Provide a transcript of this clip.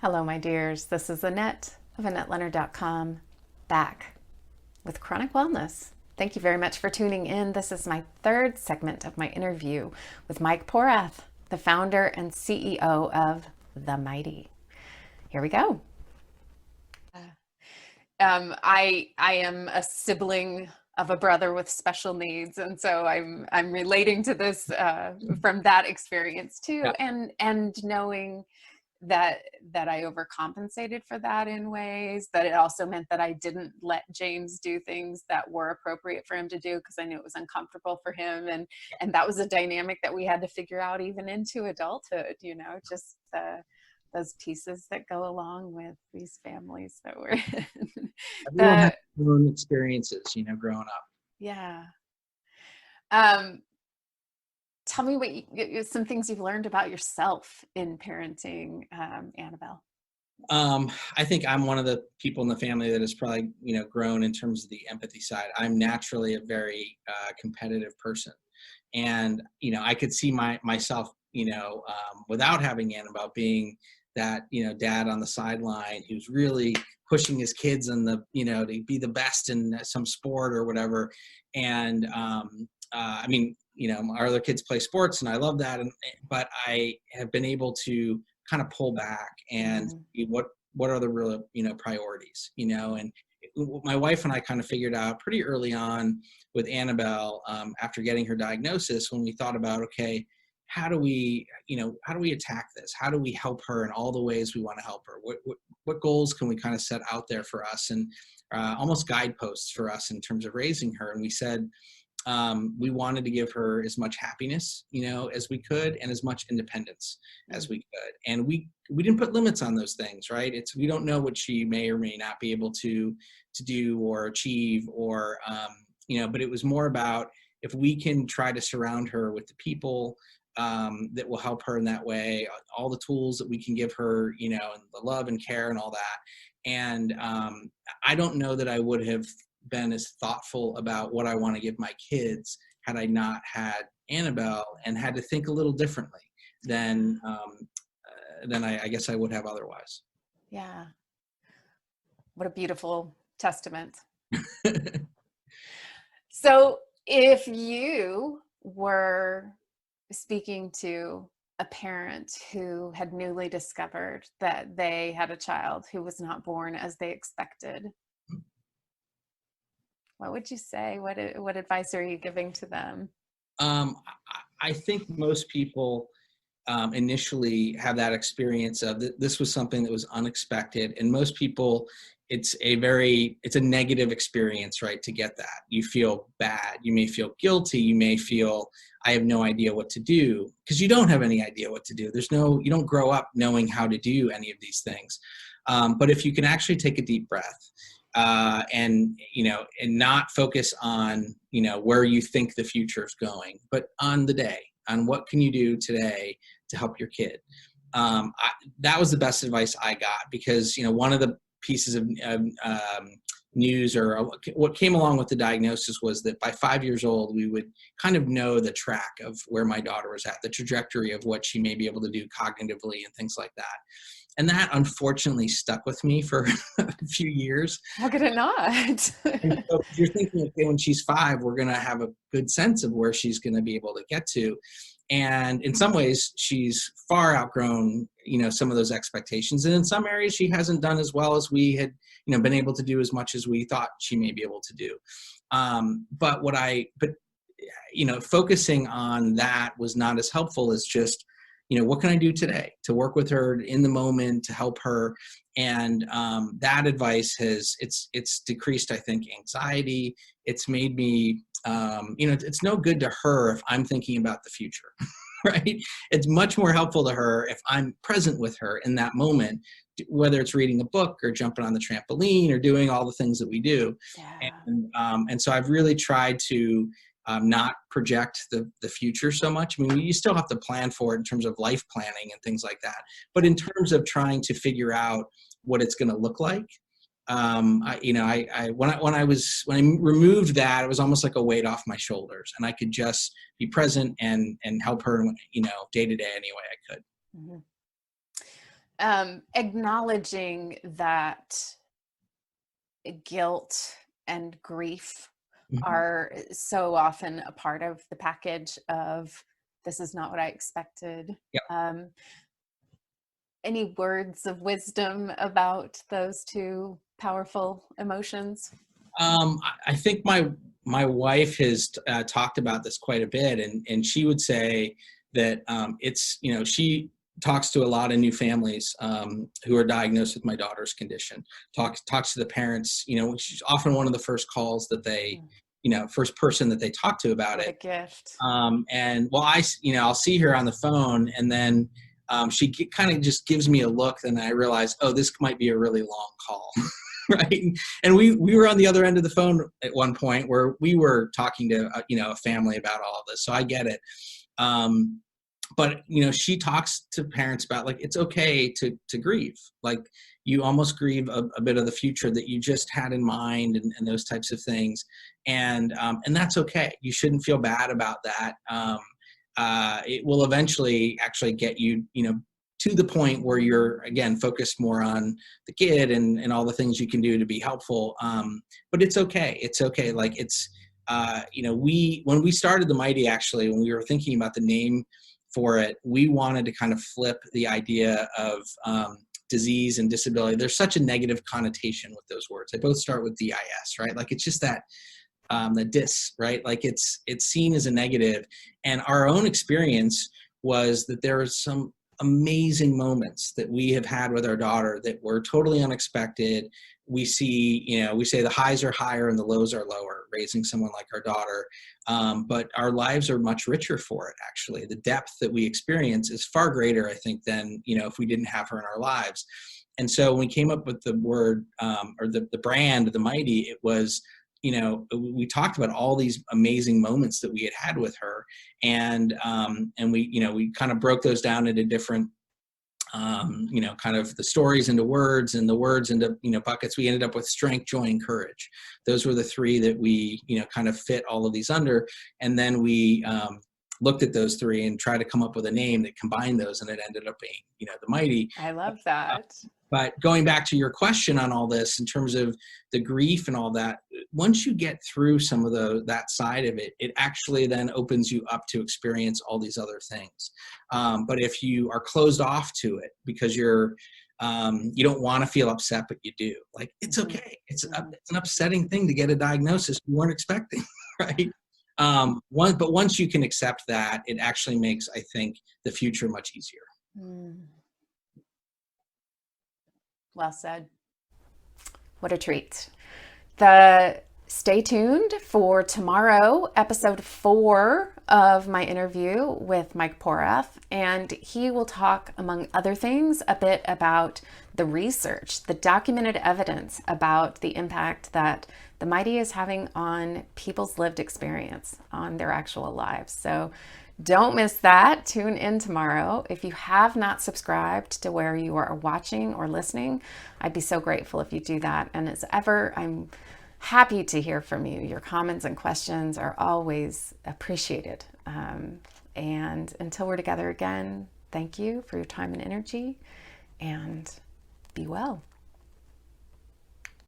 Hello, my dears. This is Annette of AnnetteLeonard.com, back with Chronic Wellness. Thank you very much for tuning in. This is my third segment of my interview with Mike Porath, the founder and CEO of TheMighty. Here we go. I am a sibling of a brother with special needs, and so I'm relating to this from that experience too, Yeah. and knowing that I overcompensated for that in ways that it also meant that I didn't let James do things that were appropriate for him to do because I knew it was uncomfortable for him, and that was a dynamic that we had to figure out even into adulthood, just those pieces that go along with these families that we're in. Everyone has the their own experiences, growing up. Yeah. um Tell me some things you've learned about yourself in parenting Annabelle. I think I'm one of the people in the family that has probably, grown in terms of the empathy side. I'm naturally a very competitive person. And, I could see myself, without having Annabelle being that, dad on the sideline who's really pushing his kids in to be the best in some sport or whatever. And, I mean, our other kids play sports and I love that. But I have been able to kind of pull back and see what are the real, priorities, and my wife and I kind of figured out pretty early on with Annabelle, after getting her diagnosis, when we thought about, okay, how do we attack this? How do we help her in all the ways we want to help her? What goals can we kind of set out there for us, and almost guideposts for us in terms of raising her? And we said, we wanted to give her as much happiness, as we could, and as much independence as we could. And we didn't put limits on those things, right? We don't know what she may or may not be able to do or achieve, or, but it was more about if we can try to surround her with the people that will help her in that way, all the tools that we can give her, and the love and care and all that. And I don't know that I would have been as thoughtful about what I want to give my kids had I not had Annabelle, and had to think a little differently than I guess I would have otherwise. Yeah. What a beautiful testament. So if you were speaking to a parent who had newly discovered that they had a child who was not born as they expected, what would you say? What advice are you giving to them? I think most people initially have that experience of this was something that was unexpected, and most people, it's a negative experience, right? To get that, you feel bad, you may feel guilty, you may feel I have no idea what to do, because you don't have any idea what to do. You don't grow up knowing how to do any of these things. But if you can actually take a deep breath, and not focus on where you think the future is going, but on the day, on what can you do today to help your kid. That was the best advice I got, because one of the pieces of news, or what came along with the diagnosis, was that by 5 years old we would kind of know the track of where my daughter was at, the trajectory of what she may be able to do cognitively and things like that. And that unfortunately stuck with me for a few years. How could it not? And so you're thinking, okay, when she's 5, we're going to have a good sense of where she's going to be able to get to. And in some ways, she's far outgrown, some of those expectations. And in some areas, she hasn't done as well as we had, been able to do, as much as we thought she may be able to do. But focusing on that was not as helpful as just, what can I do today to work with her in the moment to help her? And that advice it's decreased, I think, anxiety. It's made me, it's no good to her if I'm thinking about the future, right? It's much more helpful to her if I'm present with her in that moment, whether it's reading a book or jumping on the trampoline or doing all the things that we do. Yeah. And so I've really tried to not project the future so much. I mean, you still have to plan for it in terms of life planning and things like that. But in terms of trying to figure out what it's going to look like, when I removed that, it was almost like a weight off my shoulders, and I could just be present and help her, day to day any way I could. Mm-hmm. Acknowledging that guilt and grief Mhm. are so often a part of the package of this is not what I expected. Yep. Um, any words of wisdom about those two powerful emotions? I think my wife has talked about this quite a bit, and she would say that it's, she talks to a lot of new families who are diagnosed with my daughter's condition. Talks to the parents. She's often one of the first calls that they, Mm. first person that they talk to about What a it. gift. And well, I'll see her on the phone, and then she kind of just gives me a look, and I realize, oh, this might be a really long call. Right. And we were on the other end of the phone at one point where we were talking to a family about all of this, so I get it. But she talks to parents about, like, it's okay to grieve, like you almost grieve a bit of the future that you just had in mind, and those types of things. And that's okay. You shouldn't feel bad about that. It will eventually actually get you, to the point where you're again focused more on the kid and all the things you can do to be helpful. But it's okay. It's okay. Like, it's we when we started TheMighty, actually, when we were thinking about the name for it, we wanted to kind of flip the idea of disease and disability. There's such a negative connotation with those words. They both start with DIS, right? Like, it's just that the dis, right? Like, it's seen as a negative. And our own experience was that there was some amazing moments that we have had with our daughter that were totally unexpected. We say the highs are higher and the lows are lower, raising someone like our daughter. But our lives are much richer for it, actually. The depth that we experience is far greater, I think, than, if we didn't have her in our lives. And so when we came up with the word, or the brand, TheMighty, it was, we talked about all these amazing moments that we had with her, and we kind of broke those down into different, kind of the stories into words, and the words into, buckets. We ended up with strength, joy, and courage. Those were the three that we, kind of fit all of these under. And then we looked at those three and tried to come up with a name that combined those, and it ended up being, TheMighty. I love that. But going back to your question on all this, in terms of the grief and all that, once you get through some of that side of it, it actually then opens you up to experience all these other things. But if you are closed off to it because you don't want to feel upset, but you do, like, it's okay. It's an upsetting thing to get a diagnosis you weren't expecting, right? But once you can accept that, it actually makes, I think, the future much easier. Mm. Well said. What a treat. Stay tuned for tomorrow, episode 4 of my interview with Mike Porath, and he will talk, among other things, a bit about the research, the documented evidence about the impact that TheMighty is having on people's lived experience, on their actual lives. So don't miss that. Tune in tomorrow. If you have not subscribed to where you are watching or listening, I'd be so grateful if you do that. And as ever, I'm happy to hear from you. Your comments and questions are always appreciated. And until we're together again, thank you for your time and energy, and be well.